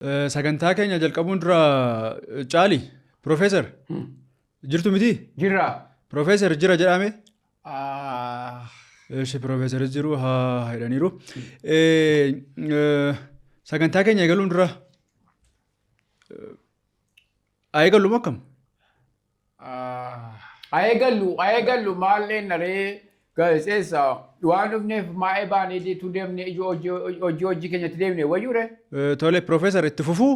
Sagantaa keenya jalqabuun dura Caali Profeesar jirtu miti? Jirra. Profeesar jira jedhame? Ah, Profeesar jiru haa jedhaniiru. Sagantaa keenya eegaluun dura eegallu akkam? Eegallu maallee naree gaazexeessa waan dhufneef maa'ee baanee deetuu deemnee hojii keenyatti deemnee wayyuure. Tole Profeesar itti fufuu?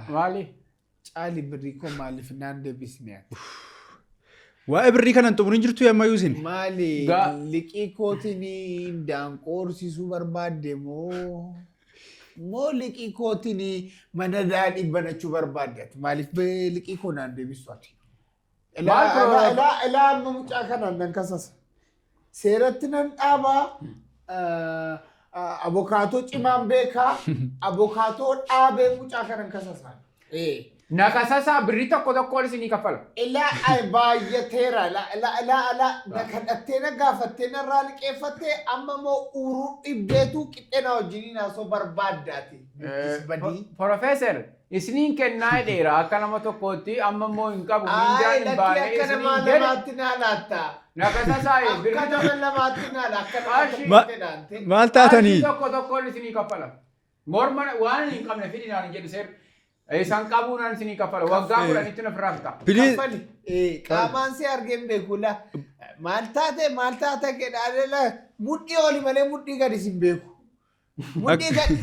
Maali? Caali birrii koo maaliif naan deebisne? Waa'ee birrii kanaan xumuriin jirtu yammayyuu isin? Maali liqii kootiin daanqoorsiisuu barbaadde moo liqii kootiin mana daadhii banachuu barbaadde? Maaliif liqii koo naan deebisu ati? Ilaa amma mucaa kanaan nan kasasa. Seeratti nan dhaabaa. Abokaatoo cimaan beekaa. Abokaatoo dhaabee mucaa kanan kasasaan. Na kasasaa birrii tokkoon isinii kaffala. Ilaa baay'ateera. Ilaa na kadhattee na gaafattee na irraa liqeeffattee amma moo uruu dhibdeetu qixxeena wajjiniin haasoo barbaaddaati. Profeesar isiniin kennaa dheeraa akka nama tokkootti amma moo hin qabu miinjaan hin baane isiniin jedhe. Namaatti naa laata. Na kasasaa Akka nama namaatti naa laata. Maal taatanii? Tokkoon isinii kaffala. Morma waan hin qabne fidinaan hin jedhu seerri. Isaan qabuunaan isinii kaffala. Waggaa 10 na firraa fita. Kaffali. Qaamaan si argeen beekula. Maal taate jedhaa mudhii oli malee mudhii gadi sin beeku. Mudhii gadi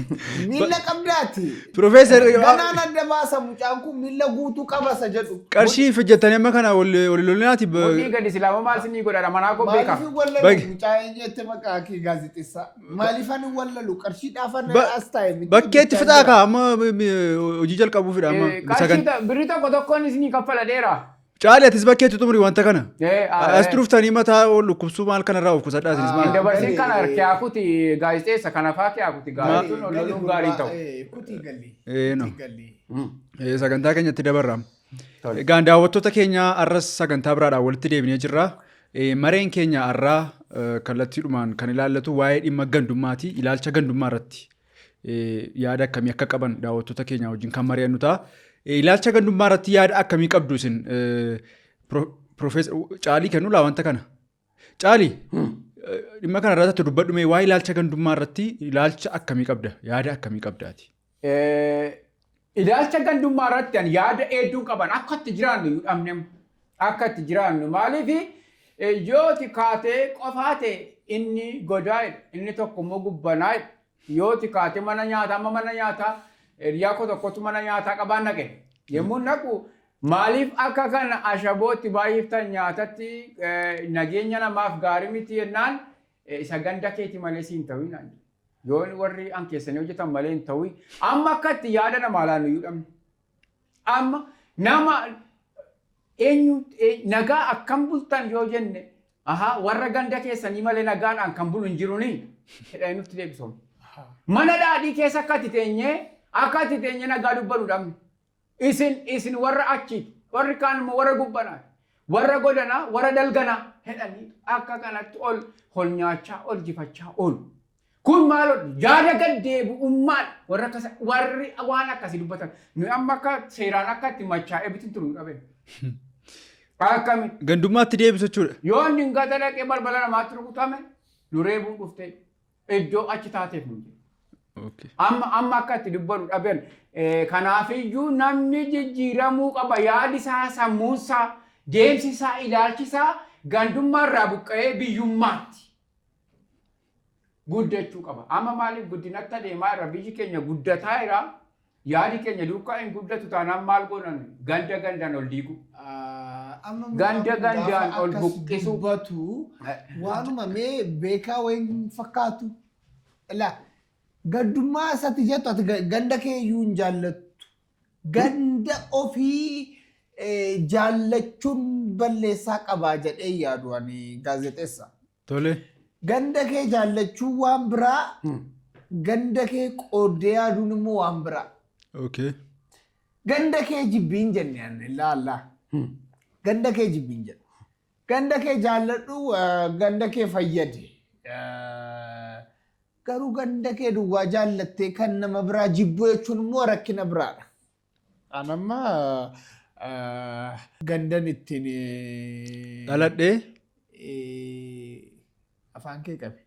miila qabdaati. Profeesar. Ganaan adda baasa mucaan kun miila guutuu qabasa jedhu. Qarshii hojjetanii amma kana walilolinaati. Mudhii gadi silaama maal isinii godhadha manaa koo beeka. Maaliif wallalu mucaa eenyatti maqaa kee gaazexeessaa? Maaliif ani wallalu qarshiidhaaf as taa'e miti. Bakkeetti fixaa kaa amma hojii jalqabuufidha amma. Qarshii birrii tokkoon isinii kaffala dheeraa. Caali atis bakkeetti xumuri wanta kana. As turuftanii mataa lukkubsuu maal kanarraa of kusadhaa isinis maal? Dabarsiin kana kiyaakuti gaazexeessa kana faa kiyaakuti gaazexuun ololuun gaarii ta'u. Kutii galii. Sagantaa keenyatti dabarra. Egaan daawwattoota keenya arras sagantaa biraadhaan walitti deebinee jirra. Mareen keenya har'aa kallattiidhumaan kan ilaallatu waa'ee dhimma gandummaati. Ilaalcha gandummaa irratti yaada akkamii akka qaban daawwattoota keenya wajjin kan mari'annu ta'a. Ilaalcha gandummaa irratti yaada akkamii qabdu isin Profeesar Caalii kennu laa wanta kana. Caalii dhimma kana irratti dubbadhume waa'ee ilaalcha gandummaa irratti ilaalcha akkamii qabda? Yaada akkamii qabdaati? Ilaalcha gandummaa irratti yaada hedduu qaban akka itti jiraannu dhabne akka itti jiraannu maaliif yooti kaatee qofaate inni godaa'edha inni tokko immoo gubbanaa'edha yooti kaatee mana nyaataa amma mana nyaataa Riyaa koo tokkotu mana nyaataa qabaan naqe. Yemmuu naqu maaliif akka kana ashabootti baay'iftan nyaatatti nageenya namaaf gaarii miti jennaan isa ganda keeti malee siin ta'uu hin yoon warri an keessanii hojjetan malee hin ta'uu amma akka itti yaada namaa laannu iyyuu dhabne. Amma nama eenyu nagaa akkam bultan yoo jenne warra ganda keessanii malee nagaadhaan kan bulu hin jiruni jedhanii nutti deebisoom. Mana daadhii keessa akka itti teenyee akka itti teenyee nagaa dubbatu dhabne. Isin warra achiiti. Warri kaan immoo warra gubbanaa. Warra godanaa, warra dalganaa jedhanii akka kanatti ol nyaachaa, ol jifachaa oolu. Kun maaloo yaada gad deebi'ummaan warri waan akkasii dubbatan. Nuyi amma akka seeraan akka itti machaa'ee bitin turu dhabe. Akkami. Gandummaatti deebisu jechuudha. Yoo inni hin gata dhaqee balbala namaatti rukutame duree bu'u dhuftee iddoo achi taateef nu jedhu. Amma akka itti dubbatu dhaben kanaafiyyuu namni jijjiiramuu qaba yaadi isaa sammuunsaa deemsi isaa ilaalchi isaa gandummaa irraa buqqa'ee biyyummaatti guddachuu qaba. Amma maaliif guddinatti adeemaa irra biyyi keenya guddataa jira yaadi keenya duukaa hin guddatu taanaan maal godhan gandaan ol diigu. Gandaan ol buqqisu. Waanuma mee beekaa wayin fakkaatu. Gandummaa isatti jettu ati ganda kee iyyuu hin jaallattu. Ganda ofii jaallachuun balleessaa qabaa jedhee yaadu ani gaazexeessa. Tole. Ganda kee jaallachuun waan biraa, ganda kee qooddee yaaduun immoo waan biraa. Ganda kee jibbiin jennaan laallaa. Ganda kee jibbiin jenna. Ganda kee jaalladhu ganda kee fayyade. Garuu ganda kee duwwaa jaallattee kan nama biraa jibbu jechuun immoo rakkina biraadha. Anamma gandan ittiin Dhaladhee afaan kee qabe.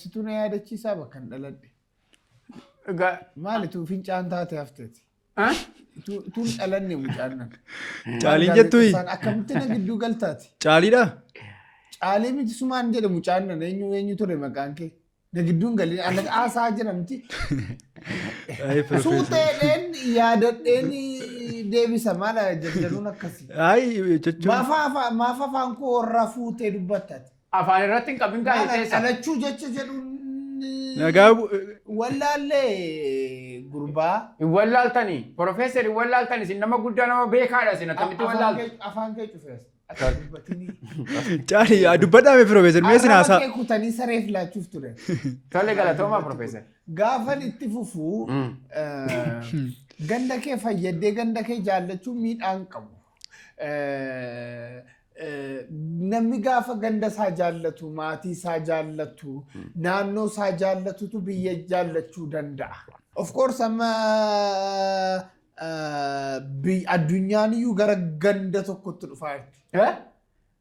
Situ na yaadachiisaa bakka hin dhaladhe. Maalitu fincaan taate hafteeti? Tun dhalanne mucaan nan. Caaliin jettuyi? Akkamitti na gidduu galtaati? Caaliidha? Caalii miti sumaan jedhe mucaan nan eenyu ture maqaan kee? Na gidduun galii haasaa jiramti. Suuteedheen yaadadheen deebisa maala jajjaruun akkasii. Maaf afaan koo warraa fuutee dubbattaati. Afaan irratti hin qabin gaa hiiteessa. Dhalachuu jecha jedhuun. Nagaa. Wallaallee gurbaa. Hin wallaaltanii. Profeesar hin wallaaltanii isin nama guddaa nama beekaadha isin akkamitti wallaaltu. Afaan kee cufeessa. Caalii dubbadhaame Profeesar mee isin haasaa. Afaan kee kutanii saree filaachuuf ture. Tole galatoomaa Profeesar. Gaafan itti fufuu ganda kee fayyadee ganda kee jaallachuu miidhaan qabu. Namni gaafa ganda isaa jaallatu, maatii isaa jaallatu, naannoo isaa jaallatutu biyya jaallachuu danda'a. Of course amma addunyaan iyyuu gara ganda tokkotti dhufaa jirti.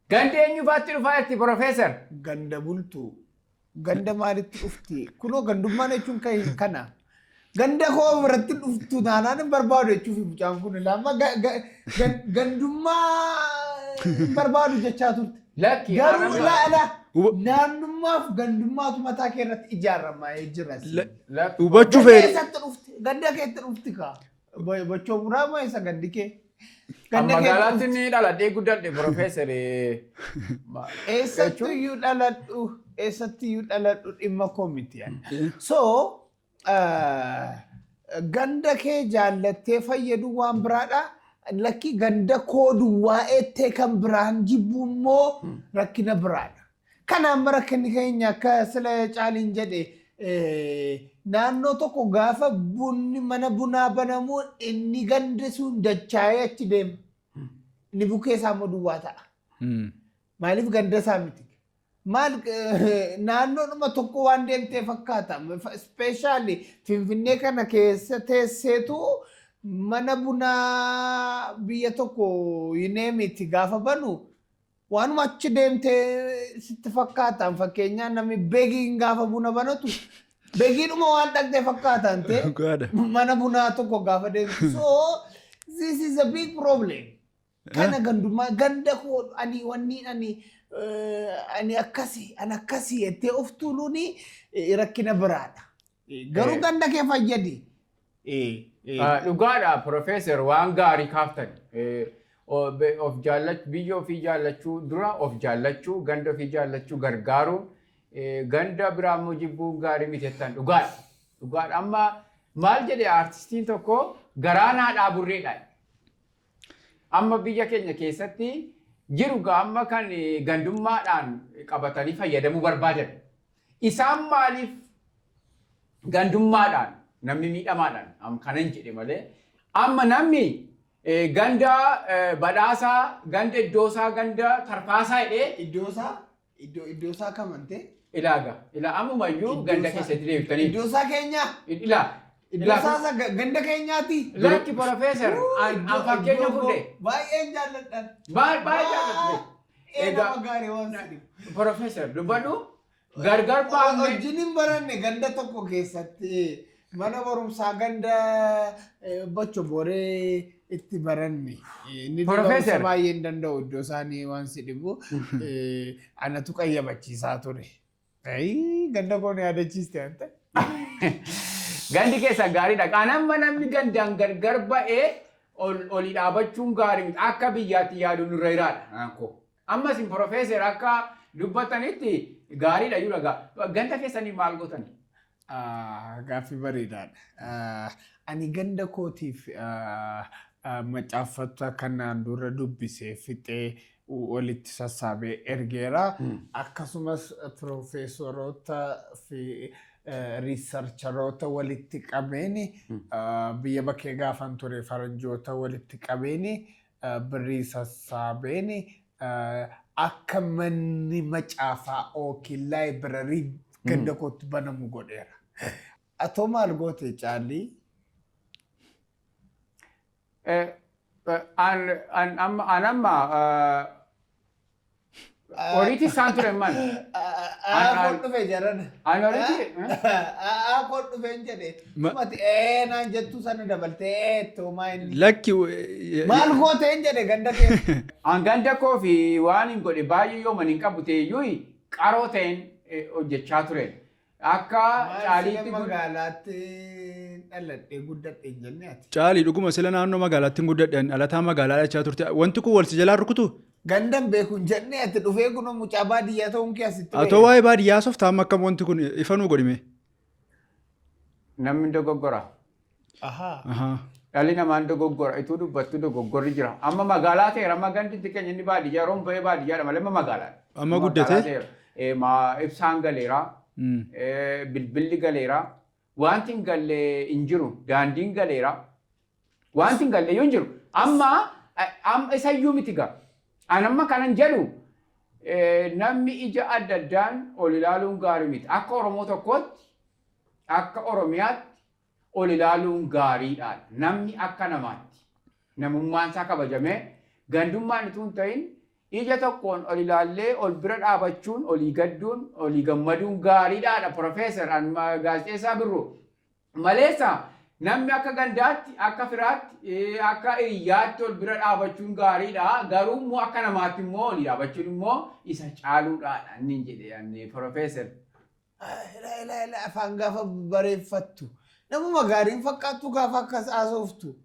Ganda eenyufaatti dhufaa jirti Profeesar? Ganda bultuu. Ganda maalitti dhufti? Kunoo gandummaan jechuun kana. Ganda koo biratti dhuftu naanaan hin barbaadu jechuuf mucaan kun lama gandummaa barbaadu jechaa turte. Lakki garuu ilaala naannummaaf gandummaatu mataa kee irratti ijaaramaa jira. Hubachuu fe'e. Ganda keetti dhufti kaa. Bachoo buraa moo isa gandi kee? Magaalaatti ni dhaladhee guddadhe Profeesar. Eessatti iyyuu dhaladhu dhimma koo miti. So ganda kee jaallattee fayyadu waan biraadha. Lakki ganda koo duwwaa ettee kan biraan jibbu immoo rakkina biraadha. Kanaan rakkinni keenya akka sila caaliin jedhe naannoo tokko gaafa bunni mana bunaa banamu inni ganda sun dachaa'ee achi deema. Inni bukkee isaa immoo duwwaa ta'a. Maaliif ganda isaa miti? Maal naannoodhuma tokko waan deemtee fakkaata. Ispeeshaalii Finfinnee kana keessa teesseetu mana bunaa biyya tokko yineemiti gaafa banu waanuma achi deemtee sitti fakkaatan fakkeenyaan namni beegiin gaafa buna banatu beegiidhuma waan dhaqxee fakkaatan ta'e mana bunaa tokko gaafa deemtu. So this is a big problem. Kana gandummaa ganda koo ani akkasii ettee of tuuluuni rakkina biraadha. Garuu ganda kee fayyadi. Dhugaadha Profeesar waan gaarii kaaftan. Of jaallachuu biyya ofii jaallachuu dura of jaallachuu ganda ofii jaallachuu gargaaru ganda biraa immoo jibbuu gaarii mitettan dhugaadha. Dhugaadha amma maal jedhe artistiin tokko garaan haadhaa burreedha. Amma biyya keenya keessatti jiru amma kan gandummaadhaan qabatanii fayyadamuu barbaadan. Isaan maaliif gandummaadhaan namni miidhamaadhaan kanan jedhe malee amma namni ganda badhaasaa ganda iddoosaa ganda tarfaasaa jedhee iddoosaa kamante ilaaga ammumayyuu ganda keessatti deebiftanii iddoosaa keenya iddoosaa ganda keenyaati. Lakki Profeesar fakkeenya fudhe baay'een jaalladhan baay'ee jaalladhe. Egaa gaarii waan Profeesar dubbadhu gargar baafne wajjin baranne ganda tokko keessatti mana barumsaa ganda Bacho Booree itti baranne. Profeesar baay'een danda'u iddoo isaanii waan si dhibu anatu qayyabachiisaa ture. Ganda koo na yaadachiiste anta. Gandi keessa gaariidha. Qaanamma namni gandaan gargar ba'ee olii dhaabachuun gaarii miti. Akka biyyaatti yaaduun nurra jiraadha. Ammas Profeesar akka dubbatanitti gaariidha yoo dhagaa. Ganda keessanii maal gootanii? Gaaffii bareedaadha. Ani ganda kootiif macaaffata kanaan dura dubbisee fixee walitti sassaabee ergeera. Akkasumas Profeesoroota fi riisarcharoota walitti qabeeni biyya bakkee gaafan ture faranjoota walitti qabeeni birrii sassaabeeni akka manni macaafaa yookiin laayibrarii ganda kootti banamu godheera. Atoo maal goote Caalii? Anamma horiitti isaan ture maal? Kun dhufe jaran. Ani horiitti? Kun dhufe hin jedhe. Sumati naan jettu sana dabaltee toomaa inni. Lakki Maal goote hin jedhe ganda kee? An ganda koo fi waan hin godhe baay'ee yoo maniin qabu ta'e iyyuu qaroo ta'een hojjechaa ture. Akka caaliitti magaalaatti dhaladhee guddadhe hin jenne ati. Caalii dhuguma sila naannoo magaalaatti guddadhan alataa magaalaa dhachaa turte. Wanti kun wal si jalaa rukutu? Gandan beeku hin jenne ati dhufee kun mucaa baadiyyaa ta'uun kee asitti beeku. Atoo waa'ee baadiyyaa softaa amma akkam wanti kun ifa nuu godhime? namni dogoggora. Dhalli namaa dogoggora. Ituu dubbattu dogoggorri jira. Amma magaalaa ta'eera amma ganditi keenya inni baadiyyaa roon ba'ee baadiyyaadha malee amma magaalaa. Amma guddate? Ibsaan galeera. Bilbilli galeera. Wanti hin galle hin jiru. Daandiin galeera. Wanti hin galle yoo hin jiru. Amma isayyuu miti gaa. Anamma kanan jedhu namni ija adda addaan ol ilaaluun gaarii miti. Akka Oromoo tokkootti akka Oromiyaatti ol ilaaluun gaariidha. Namni akka namaatti namummaan isaa kabajamee gandummaan utuu hin ta'in ija tokkoon ol ilaallee ol bira dhaabachuun olii gadduun olii gammaduun gaariidha. Profeesar Gaazexeessaa Birruu maleessa namni akka gandaatti akka firaatti akka hiriyaatti ol bira dhaabachuun gaariidha. Garuu immoo akka namaatti immoo olii dhaabachuun immoo isa caaluudha inni jedhe Profeesar. Afaan gaafa bareeffattu. Namuma gaariin fakkaattu gaafa akkas haasoftu.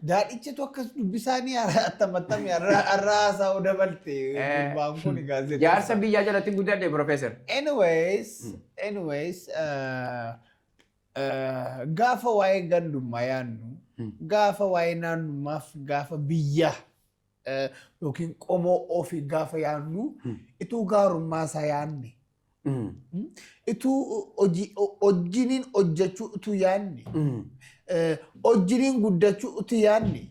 Daadhichatu akkas dubbisaanii attamattamii har'a haasa'uu dabalte. Jaarsa biyyaa jalatti guddadhe Profeesar. Anyways, gaafa waa'ee gandummaa yaannu, gaafa waa'ee naannummaaf gaafa biyyaa yookiin qomoo ofii gaafa yaannu ituu gaarummaa isaa yaanne. Ituu hojiin hojjechuu utuu yaanne. Hojiin guddachuu utuu yaanne.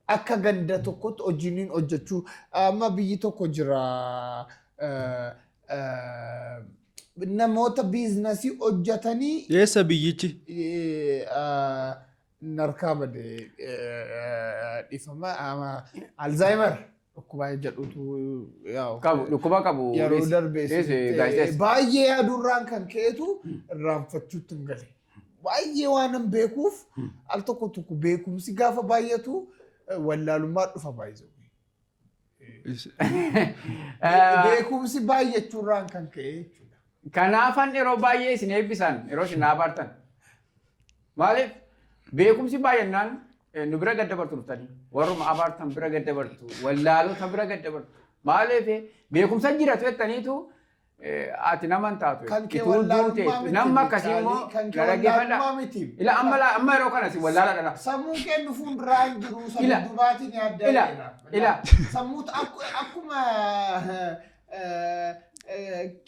Akka ganda tokkotti hojiin hojjechuu amma biyyi tokko jira. Namoota biizinasii hojjetanii. Eessa biyyichi? Narkaa badee dhifama Alzheimer. Dhukkuba jedhutu dhukkuba qabu yeroo darbeessu baay'ee adurraan kan ka'etu irraanfachuutti hin gale. Baay'ee waan hin beekuuf al tokko tokko beekumsi gaafa baay'atu wallaalummaa dhufa baay'ee. Beekumsi baay'achuurraan kan ka'e jechuudha. Kanaafan yeroo baay'ee isin eebbisan yeroo isin abaartan. Maaliif beekumsi baay'annaan nu bira gad dabartu dhuftanii warruma abaartan bira gad dabartu wallaalota bira gad dabartu maaliif beekumsa jiratu jettaniitu ati naman taatu ituu duute namni akkasii immoo garageeffadha ila amma yeroo kana si wallaaladha sammuu kee dhufuun duraa hin jiru sammuu dubaatiin adda ila sammuu akkuma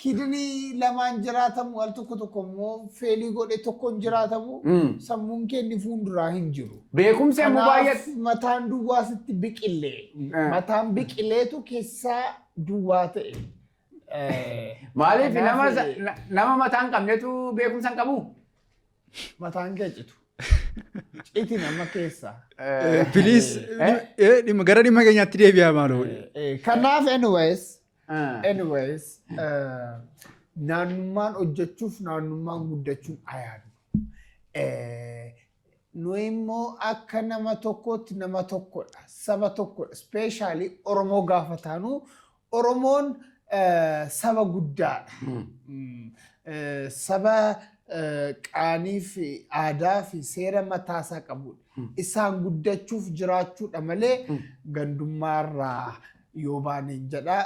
kidnii lamaan jiraatamu al tokko tokko immoo feelii godhe tokkoon jiraatamu sammuun kee inni fuulduraa hin jiru. Beekumsi immoo baay'ee mataan duwwaa sitti biqilee mataan biqileetu keessaa duwwaa ta'e. Maaliif nama mataan qabnetu beekumsa hin qabu? Mataan kee citu. Citi nama keessaa. Please gara dhimma keenyaatti deebi'aa maaloo. Kanaaf anyways, naannummaan hojjechuuf naannummaan guddachuun ayaadu. Nu immoo akka nama tokkootti nama tokkodha. Saba tokkodha. Especially Oromoo gaafa taanu Oromoon saba guddaadha. Saba qaanii fi aadaa fi seera mataasaa qabudha. Isaan guddachuuf jiraachuudha malee gandummaarraa yoo baaneen jedha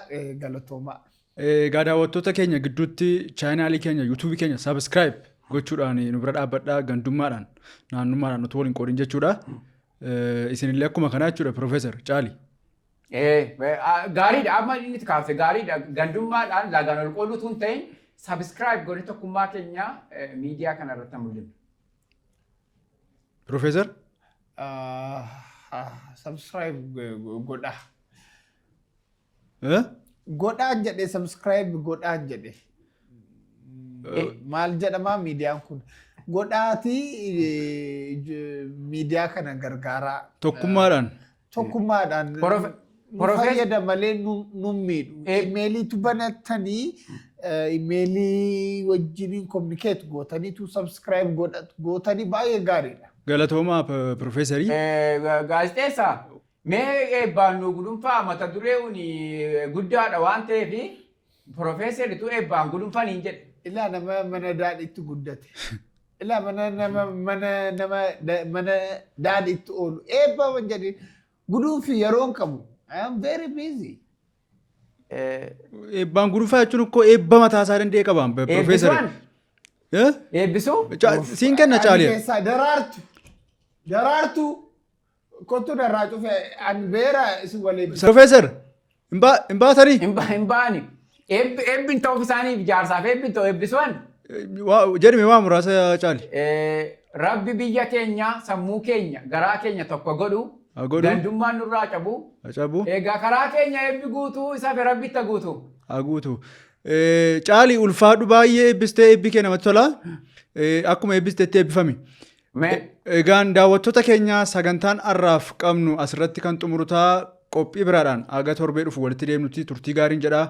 galatoomaa. Egaa daawwattoota keenya gidduutti chaanaalii keenya yuutuubii keenya saabskiraayib gochuudhaan nu bira dhaabbadhaa gandummaadhaan naannummaadhaan utuu waliin qoodin jechuudha. Isinillee akkuma kanaa jechuudha Profeesar Caalii. Gaariidha amma inni itti kaafte gaariidha gandummaadhaan laagaan ol qooduu utuu hin ta'in saabskiraayib godhe tokkummaa keenya miidiyaa kana irratti mul'ifna. Profeesar? Saabskiraayib godha. Godhaan jedhe subscribe godhaan jedhe. Maal jedhama miidiyaan kun? Godhaatii miidiyaa kana gargaaraa. Tokkummaadhaan. Tokkummaadhaan. Fayyada malee nu miidhu. Imeeliitu banattanii imeelii wajjiniin communicate gootaniitu subscribe gootanii baay'ee gaariidha. Galatoomaa Profeesarii. Gaazexeessaa mee eebbaan nu gudunfaa mata dureen guddaadha waan ta'eef Profeesaritu eebbaan gudunfaan hin jedhe. Ilaa nama mana daadhiitti guddate. Ilaa mana daadhiitti oolu. Eebbaa jedhee gudunfi yeroon qabu. I am very busy. Eebbaan gudunfaa jechuun akkoo eebba mataa isaa danda'e qabaan Profeesari. Eebbisuu? Siin kenna caaliya. Daraartu kottu darraa cufee an beera isin wal eebbisa. Profeesar hin baatanii? Hin baani. Eebbin ta'uuf isaaniif ijaarsaaf eebbin ta'u eebbisuun. Jedhame waa muraasa caali. Rabbi biyya keenya sammuu keenya garaa keenya tokko godhu. Gandummaan nurraa cabu. Egaa karaa keenya eebbi guutuu isaaf rabbitti guutu. Guutu. Caali ulfaadhu baay'ee eebbistee eebbi kee namatti tola. Akkuma eebbisteetti eebbifami. Egaan daawwattoota keenya sagantaan har'aaf qabnu asirratti kan xumurutaa qophii biraadhaan aga torbee dhufu walitti deemnutti turtii gaariin jedhaa